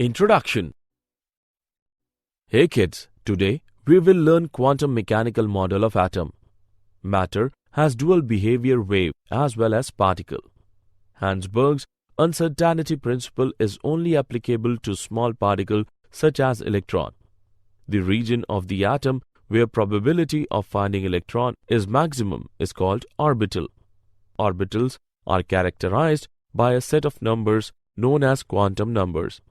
Introduction. Hey kids, today we will learn quantum mechanical model of atom. Matter has dual behavior wave as well as particle. Heisenberg's uncertainty principle is only applicable to small particle such as electron. The region of the atom where probability of finding electron is maximum is called orbital. Orbitals are characterized by a set of numbers known as quantum numbers.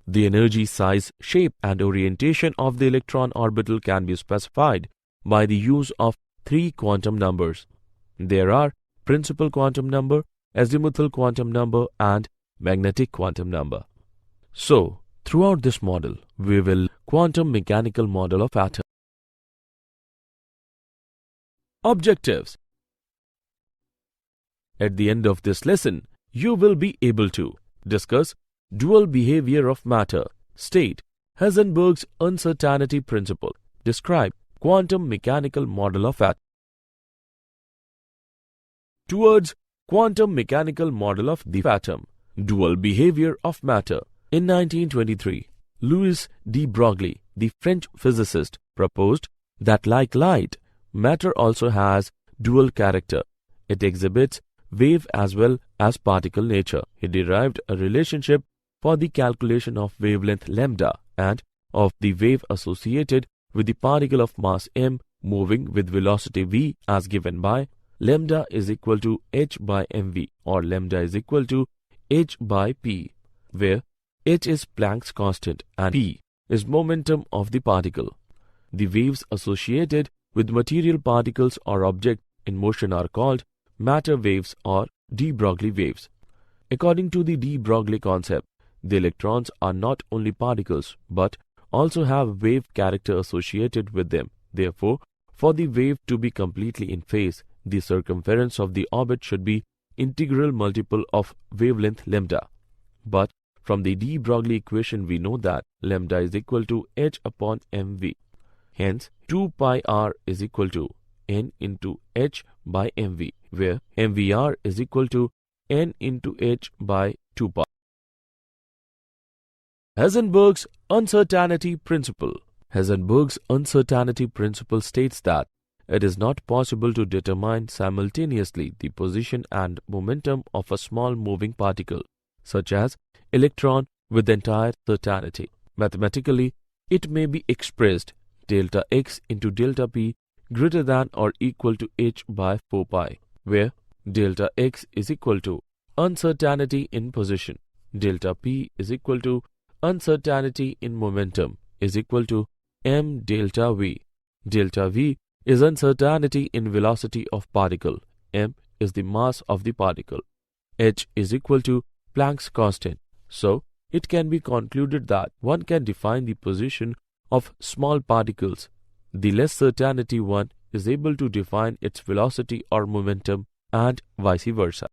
The energy, size, shape and orientation of the electron orbital can be specified by the use of three quantum numbers. There are principal quantum number, azimuthal quantum number and magnetic quantum number. So, throughout this model, we will quantum mechanical model of atom. Objectives. At the end of this lesson, you will be able to discuss dual behavior of matter, state Heisenberg's uncertainty principle, describe quantum mechanical model of atom. Towards quantum mechanical model of the atom, dual behavior of matter. In 1923, Louis de Broglie, the French physicist, proposed that like light, matter also has dual character. It exhibits wave as well as particle nature. He derived a relationship for the calculation of wavelength lambda and of the wave associated with the particle of mass m moving with velocity v as given by lambda is equal to h by mv or lambda is equal to h by p, where h is Planck's constant and p is momentum of the particle. The waves associated with material particles or objects in motion are called matter waves or de Broglie waves. According to the de Broglie concept, the electrons are not only particles but also have wave character associated with them. Therefore, for the wave to be completely in phase, the circumference of the orbit should be integral multiple of wavelength lambda. But from the de Broglie equation we know that lambda is equal to h upon mv. Hence, 2 pi r is equal to n into h by mv, where mvr is equal to n into h by 2 pi. Heisenberg's uncertainty principle. Heisenberg's uncertainty principle states that it is not possible to determine simultaneously the position and momentum of a small moving particle, such as electron, with entire certainty. Mathematically, it may be expressed delta x into delta p greater than or equal to h by 4 pi, where delta x is equal to uncertainty in position, delta p is equal to uncertainty in momentum is equal to m delta v. Delta v is uncertainty in velocity of particle, m is the mass of the particle, h is equal to Planck's constant. So, it can be concluded that one can define the position of small particles. The less certainty one is able to define its velocity or momentum and vice versa.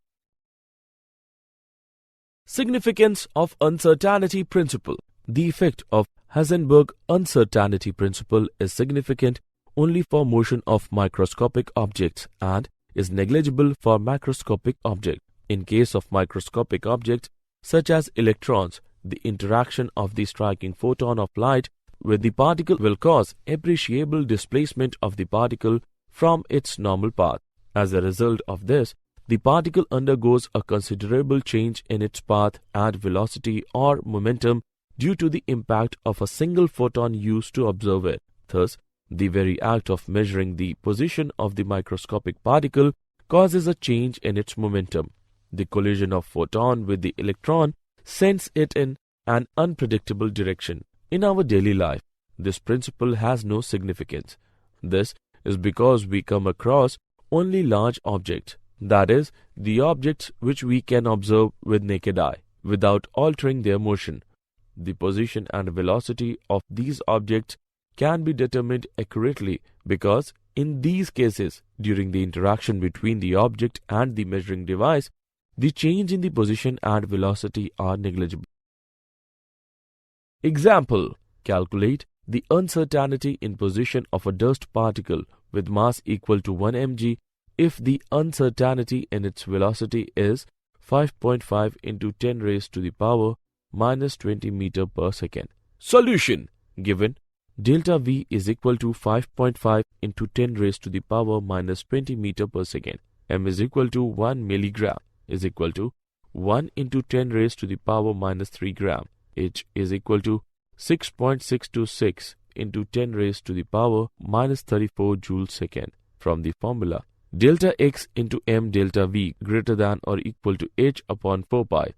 Significance of uncertainty principle. The effect of Heisenberg uncertainty principle is significant only for motion of microscopic objects and is negligible for macroscopic objects. In case of microscopic objects such as electrons, the interaction of the striking photon of light with the particle will cause appreciable displacement of the particle from its normal path. As a result of this, the particle undergoes a considerable change in its path and velocity or momentum due to the impact of a single photon used to observe it. Thus, the very act of measuring the position of the microscopic particle causes a change in its momentum. The collision of photon with the electron sends it in an unpredictable direction. In our daily life, this principle has no significance. This is because we come across only large objects, that is, the objects which we can observe with naked eye, without altering their motion. The position and velocity of these objects can be determined accurately because in these cases, during the interaction between the object and the measuring device, the change in the position and velocity are negligible. Example: calculate the uncertainty in position of a dust particle with mass equal to 1 mg if the uncertainty in its velocity is 5.5 into 10 raised to the power minus 20 meter per second. Solution given delta V is equal to 5.5 into 10 raised to the power minus 20 meter per second. M is equal to 1 milligram is equal to 1 into 10 raised to the power minus 3 gram. H is equal to 6.626 into 10 raised to the power minus 34 joules second. From the formula, delta X into M delta V greater than or equal to H upon 4 pi.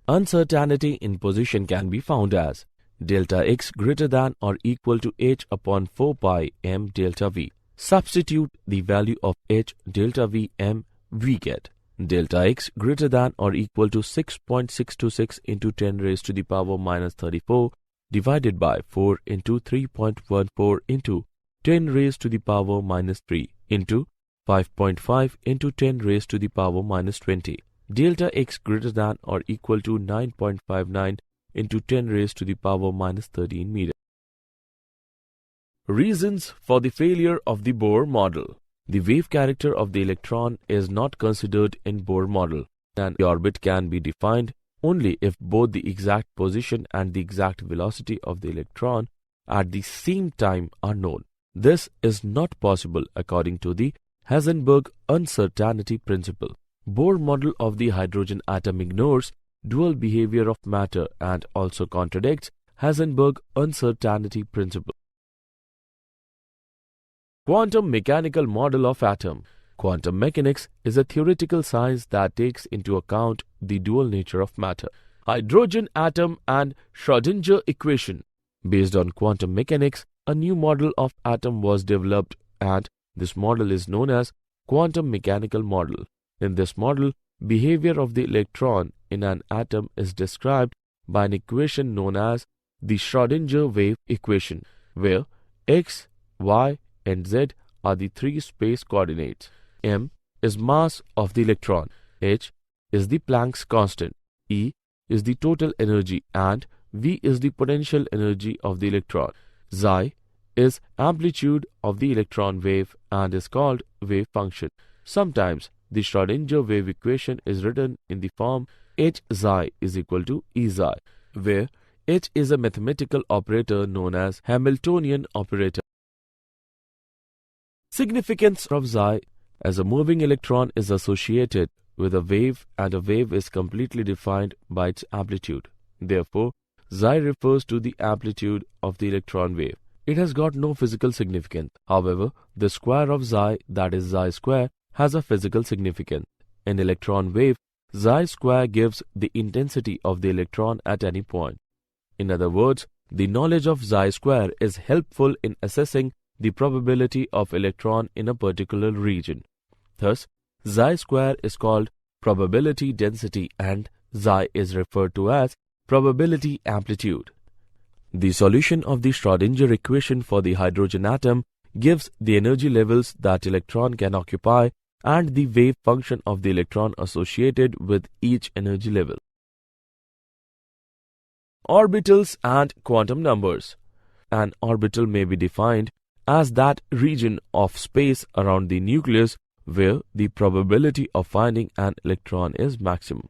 Uncertainty in position can be found as delta X greater than or equal to H upon 4 pi M delta V. Substitute the value of H delta V M. We get delta X greater than or equal to 6.626 into 10 raised to the power minus 34 divided by 4 into 3.14 into 10 raised to the power minus 3 into 5.5 into 10 raised to the power minus 20. Delta X greater than or equal to 9.59 into 10 raised to the power minus 13 meter. Reasons for the failure of the Bohr model. The wave character of the electron is not considered in Bohr model, and the orbit can be defined only if both the exact position and the exact velocity of the electron at the same time are known. This is not possible according to the Heisenberg uncertainty principle. Bohr model of the hydrogen atom ignores dual behavior of matter and also contradicts Heisenberg uncertainty principle. Quantum mechanical model of atom. Quantum mechanics is a theoretical science that takes into account the dual nature of matter. Hydrogen atom and Schrödinger equation. Based on quantum mechanics, a new model of atom was developed, and this model is known as quantum mechanical model. In this model, behavior of the electron in an atom is described by an equation known as the Schrödinger wave equation, where x, y, and z are the three space coordinates. M is mass of the electron, h is the Planck's constant, E is the total energy, and V is the potential energy of the electron. Xi is amplitude of the electron wave and is called wave function. Sometimes the Schrödinger wave equation is written in the form h xi is equal to E xi, where h is a mathematical operator known as Hamiltonian operator. Significance of xi. As a moving electron is associated with a wave and a wave is completely defined by its amplitude. Therefore, xi refers to the amplitude of the electron wave. It has got no physical significance. However, the square of xi, that is xi square, has a physical significance. In electron wave, xi square gives the intensity of the electron at any point. In other words, the knowledge of xi square is helpful in assessing the probability of electron in a particular region. Thus, xi square is called probability density and xi is referred to as probability amplitude. The solution of the Schrödinger equation for the hydrogen atom gives the energy levels that electron can occupy and the wave function of the electron associated with each energy level. Orbitals and quantum numbers. An orbital may be defined as that region of space around the nucleus where the probability of finding an electron is maximum.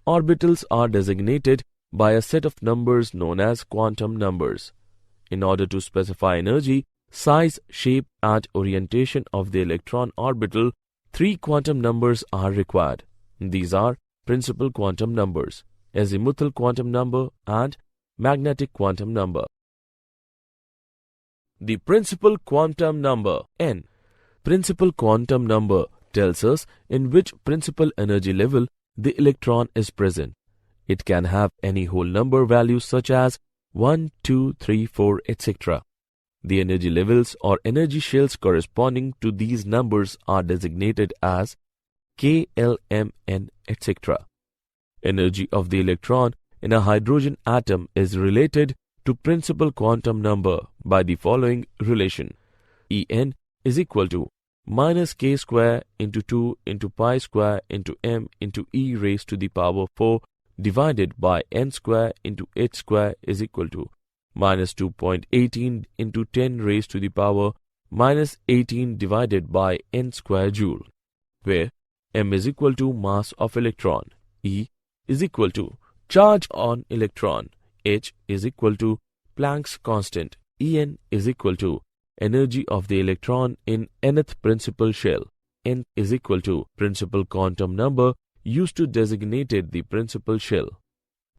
Orbitals are designated by a set of numbers known as quantum numbers. In order to specify energy, size, shape, and orientation of the electron orbital, 3 quantum numbers are required. These are principal quantum numbers, azimuthal quantum number, and magnetic quantum number. The principal quantum number, n. Principal quantum number tells us in which principal energy level the electron is present. It can have any whole number values such as 1, 2, 3, 4, etc. The energy levels or energy shells corresponding to these numbers are designated as K, L, M, N, etc. Energy of the electron in a hydrogen atom is related to principal quantum number by the following relation. En is equal to minus k square into 2 into pi square into m into e raised to the power 4 divided by n square into h square is equal to minus 2.18 into 10 raised to the power minus 18 divided by n square joule, where m is equal to mass of electron, e is equal to Charge on electron H is equal to Planck's constant. En is equal to energy of the electron in nth principal shell. N is equal to principal quantum number used to designate the principal shell.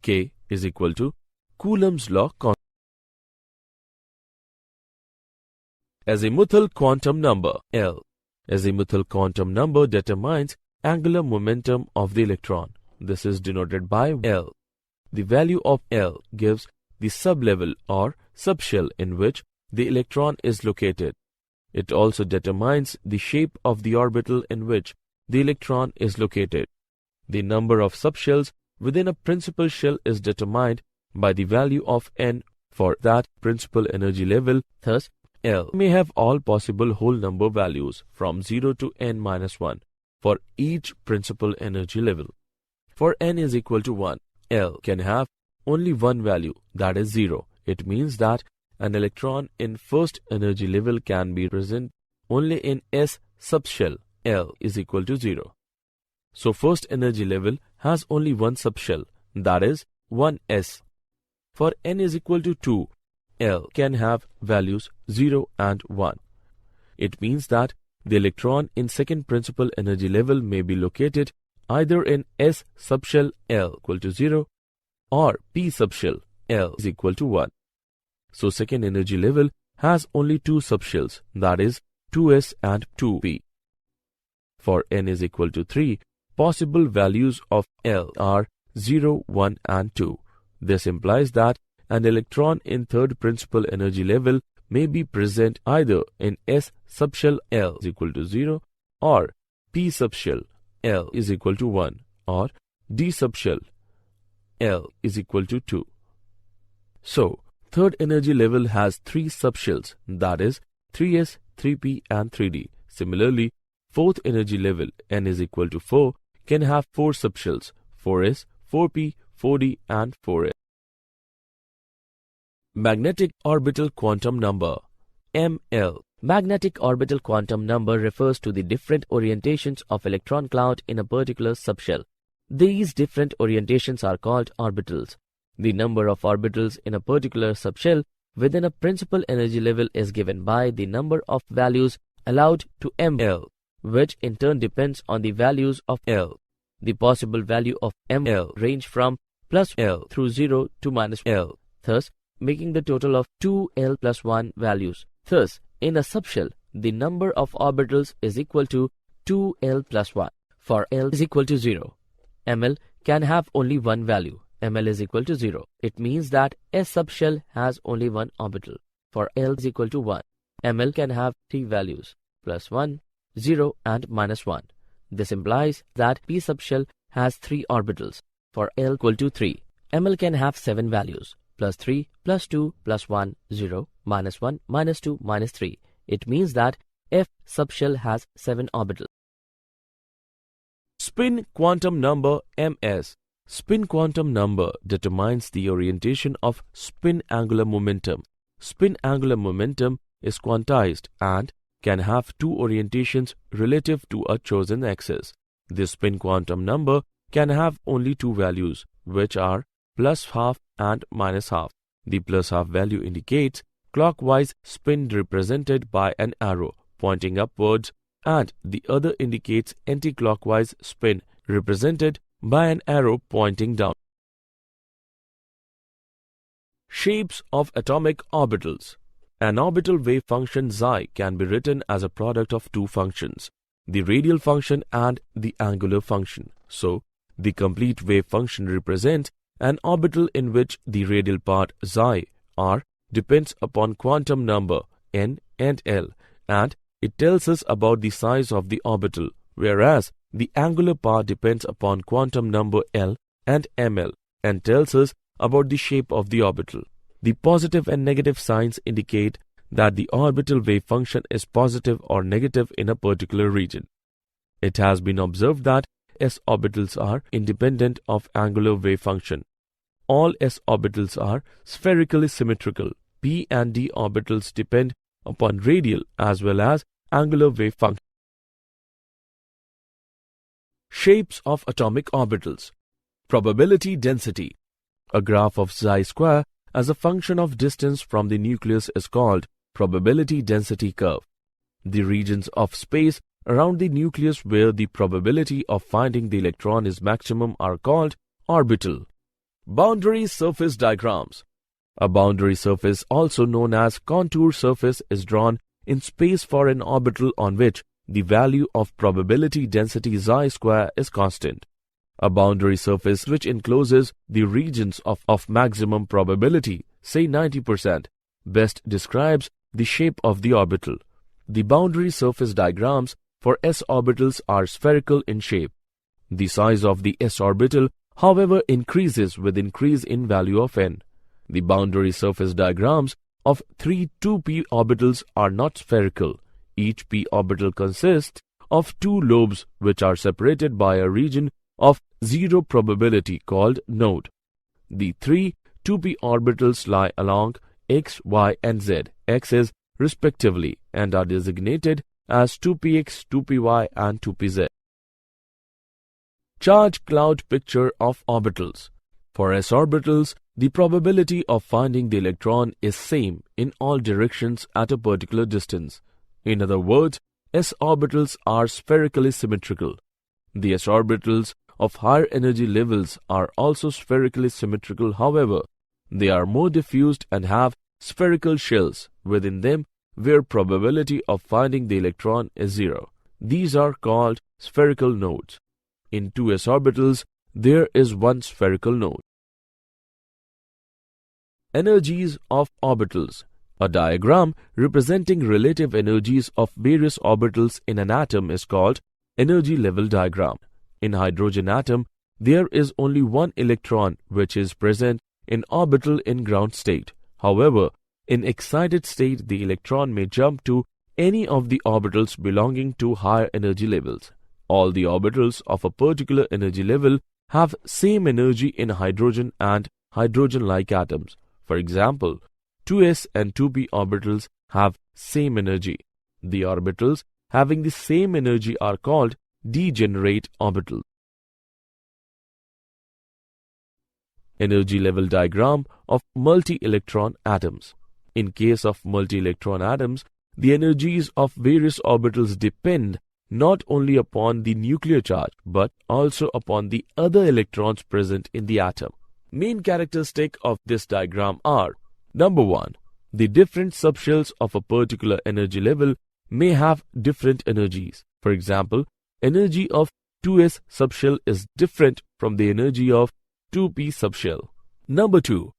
K is equal to Coulomb's law constant. Azimuthal quantum number L. Azimuthal quantum number determines angular momentum of the electron. This is denoted by L. The value of L gives the sublevel or subshell in which the electron is located. It also determines the shape of the orbital in which the electron is located. The number of subshells within a principal shell is determined by the value of n for that principal energy level. Thus, L may have all possible whole number values from 0 to n-1 for each principal energy level. For n is equal to 1, L can have only one value, that is 0. It means that an electron in first energy level can be present only in S subshell. L is equal to 0. So first energy level has only one subshell, that is 1s. For n is equal to 2, L can have values 0 and 1. It means that the electron in second principal energy level may be located either in S subshell L equal to 0 or P subshell L is equal to 1. So second energy level has only two subshells, that is 2s and 2p. For n is equal to 3, possible values of L are 0, 1 and 2. This implies that an electron in third principal energy level may be present either in S subshell L is equal to 0 or P subshell L is equal to 1 or D subshell L is equal to 2. So, third energy level has three subshells, that is 3s, 3p and 3d. Similarly, fourth energy level n is equal to 4 can have four subshells, 4s, 4p, 4d and 4s. Magnetic orbital quantum number ML. Magnetic orbital quantum number refers to the different orientations of electron cloud in a particular subshell. These different orientations are called orbitals. The number of orbitals in a particular subshell within a principal energy level is given by the number of values allowed to ML, which in turn depends on the values of L. The possible value of ML range from plus L through 0 to minus L, thus making the total of 2L plus 1 values. Thus, in a subshell, the number of orbitals is equal to 2L plus 1. For L is equal to 0, ML can have only one value. ML is equal to 0. It means that S subshell has only one orbital. For L is equal to 1, ML can have three values, plus 1, 0 and minus 1. This implies that P subshell has three orbitals. For L equal to 3, ML can have 7 values, plus 3, plus 2, plus 1, 0, minus 1, minus 2, minus 3. It means that F subshell has 7 orbitals. Spin quantum number Ms. Spin quantum number determines the orientation of spin angular momentum. Spin angular momentum is quantized and can have two orientations relative to a chosen axis. This spin quantum number can have only two values, which are plus half and minus half. The plus half value indicates clockwise spin represented by an arrow pointing upwards, and the other indicates anti-clockwise spin represented by an arrow pointing down. Shapes of atomic orbitals. An orbital wave function xi can be written as a product of two functions, the radial function and the angular function. So, the complete wave function represents an orbital in which the radial part xi r depends upon quantum number n and l, and it tells us about the size of the orbital, whereas the angular part depends upon quantum number l and ml and tells us about the shape of the orbital. The positive and negative signs indicate that the orbital wave function is positive or negative in a particular region. It has been observed that s orbitals are independent of angular wave function. All s orbitals are spherically symmetrical. P and d orbitals depend upon radial as well as angular wave function. Shapes of atomic orbitals. Probability density. A graph of xi square as a function of distance from the nucleus is called probability density curve. The regions of space around the nucleus where the probability of finding the electron is maximum are called orbital. Boundary surface diagrams. A boundary surface, also known as contour surface, is drawn in space for an orbital on which the value of probability density xi square is constant. A boundary surface which encloses the regions of maximum probability, say 90%, best describes the shape of the orbital. The boundary surface diagrams for s orbitals are spherical in shape. The size of the s orbital, however, increases with increase in value of n. The boundary surface diagrams of 3 2p orbitals are not spherical. Each p orbital consists of two lobes which are separated by a region of zero probability called node. The 3 2p orbitals lie along x, y and z axes respectively and are designated as 2px, 2py and 2pz. Charge cloud picture of orbitals. For s orbitals, the probability of finding the electron is same in all directions at a particular distance. In other words, s orbitals are spherically symmetrical. The s orbitals of higher energy levels are also spherically symmetrical, however, they are more diffused and have spherical shells within them where probability of finding the electron is zero. These are called spherical nodes. In two s orbitals, there is one spherical node. Energies of orbitals. A diagram representing relative energies of various orbitals in an atom is called energy level diagram. In hydrogen atom, there is only one electron which is present in orbital in ground state. However, in excited state, the electron may jump to any of the orbitals belonging to higher energy levels. All the orbitals of a particular energy level have same energy in hydrogen and hydrogen-like atoms. For example, 2s and 2p orbitals have same energy. The orbitals having the same energy are called degenerate orbitals. Energy level diagram of multi-electron atoms. In case of multi-electron atoms, the energies of various orbitals depend not only upon the nuclear charge but also upon the other electrons present in the atom. Main characteristics of this diagram are: number 1, the different subshells of a particular energy level may have different energies. For example, energy of 2s subshell is different from the energy of 2p subshell. Number 2,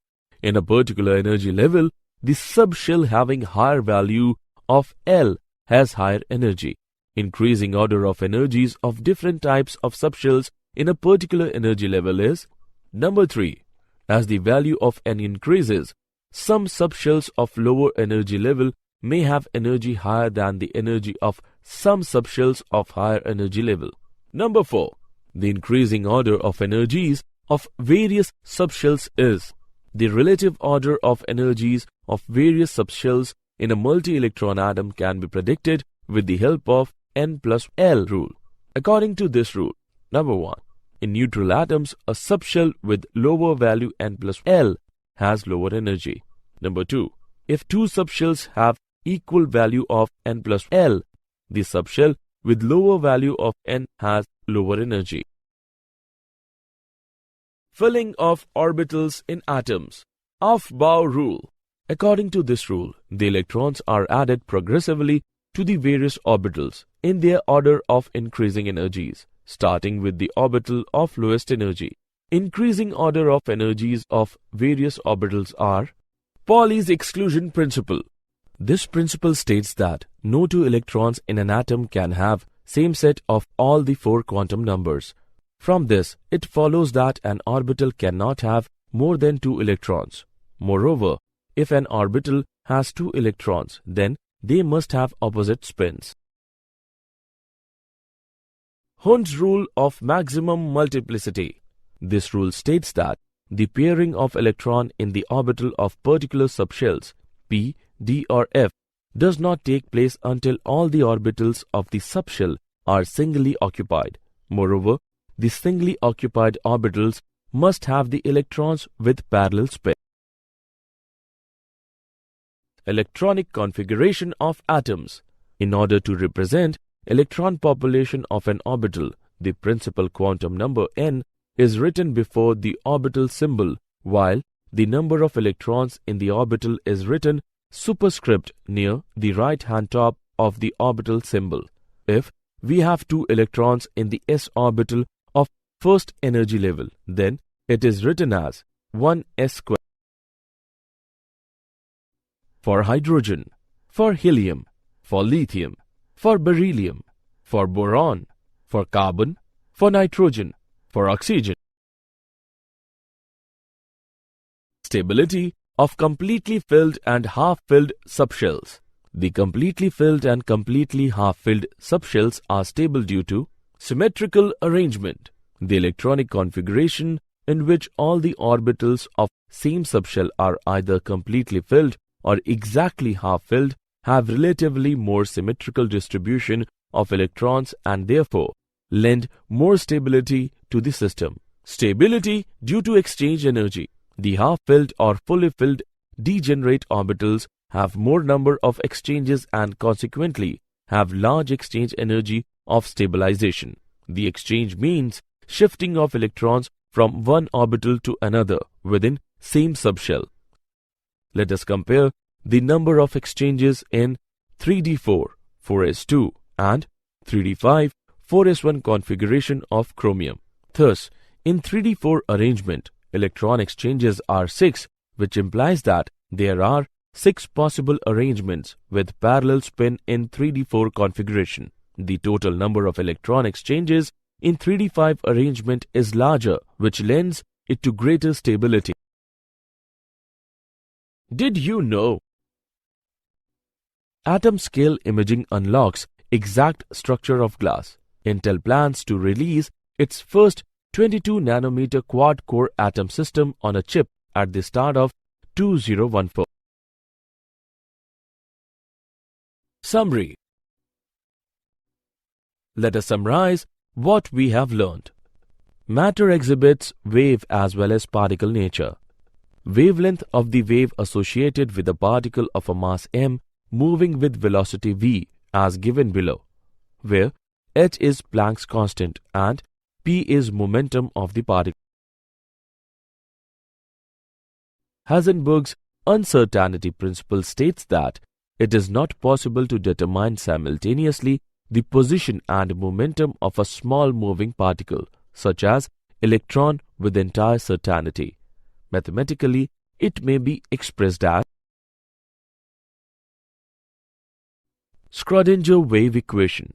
in a particular energy level, the subshell having higher value of L has higher energy. Increasing order of energies of different types of subshells in a particular energy level is: number 3, as the value of N increases, some subshells of lower energy level may have energy higher than the energy of some subshells of higher energy level. Number 4, the increasing order of energies of various subshells is: the relative order of energies of various subshells in a multi-electron atom can be predicted with the help of N plus L rule. According to this rule, number 1, in neutral atoms, a subshell with lower value N plus L has lower energy. Number 2, if two subshells have equal value of N plus L, the subshell with lower value of N has lower energy. Filling of orbitals in atoms. Aufbau rule. According to this rule, the electrons are added progressively to the various orbitals in their order of increasing energies, starting with the orbital of lowest energy. Increasing order of energies of various orbitals are: Pauli's exclusion principle. This principle states that no two electrons in an atom can have same set of all the 4 quantum numbers. From this, it follows that an orbital cannot have more than 2 electrons. Moreover, if an orbital has 2 electrons, then they must have opposite spins. Hund's rule of maximum multiplicity. This rule states that the pairing of electron in the orbital of particular subshells p, d or f does not take place until all the orbitals of the subshell are singly occupied. Moreover, the singly occupied orbitals must have the electrons with parallel spin. Electronic configuration of atoms. In order to represent electron population of an orbital, the principal quantum number n is written before the orbital symbol, while the number of electrons in the orbital is written superscript near the right-hand top of the orbital symbol. If we have 2 electrons in the s orbital of first energy level, then it is written as 1s square. For hydrogen, for helium, for lithium, for beryllium, for boron, for carbon, for nitrogen, for oxygen. Stability of completely filled and half-filled subshells. The completely filled and completely half-filled subshells are stable due to symmetrical arrangement. The electronic configuration in which all the orbitals of same subshell are either completely filled or exactly half-filled have relatively more symmetrical distribution of electrons and therefore lend more stability to the system. Stability due to exchange energy. The half-filled or fully filled degenerate orbitals have more number of exchanges and consequently have large exchange energy of stabilization. The exchange means shifting of electrons from one orbital to another within same subshell. Let us compare the number of exchanges in 3d4, 4s2 and 3d5, 4s1 configuration of chromium. Thus, in 3d4 arrangement, electron exchanges are 6, which implies that there are 6 possible arrangements with parallel spin in 3d4 configuration. The total number of electron exchanges in 3d5 arrangement is larger, which lends it to greater stability. Did you know? Atom scale imaging unlocks exact structure of glass. Intel plans to release its first 22 nanometer quad-core atom system on a chip at the start of 2014. Summary. Let us summarize what we have learned. Matter exhibits wave as well as particle nature. Wavelength of the wave associated with a particle of a mass m moving with velocity v as given below, where h is Planck's constant and p is momentum of the particle. Heisenberg's uncertainty principle states that it is not possible to determine simultaneously the position and momentum of a small moving particle, such as electron, with entire certainty. Mathematically, it may be expressed as Schrödinger wave equation,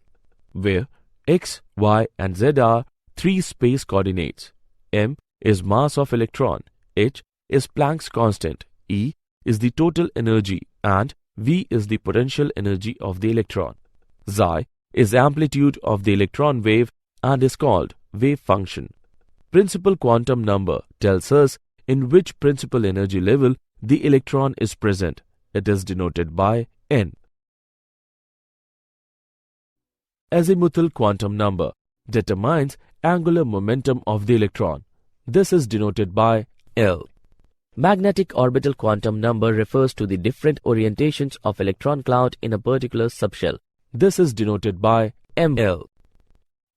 where x, y and z are 3 space coordinates. M is mass of electron, h is Planck's constant, E is the total energy and V is the potential energy of the electron. Xi is amplitude of the electron wave and is called wave function. Principal quantum number tells us in which principal energy level the electron is present. It is denoted by n. Azimuthal quantum number determines angular momentum of the electron. This is denoted by L. Magnetic orbital quantum number refers to the different orientations of electron cloud in a particular subshell. This is denoted by ML.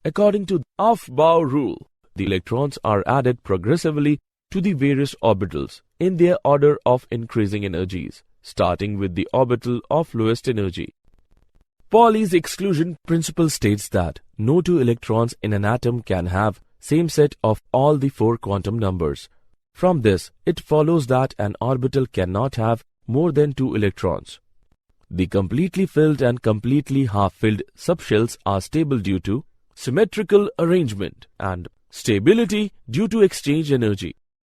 According to the Aufbau rule, the electrons are added progressively to the various orbitals in their order of increasing energies, starting with the orbital of lowest energy. Pauli's exclusion principle states that no 2 electrons in an atom can have same set of all the 4 quantum numbers. From this, it follows that an orbital cannot have more than 2 electrons. The completely filled and completely half-filled subshells are stable due to symmetrical arrangement and stability due to exchange energy.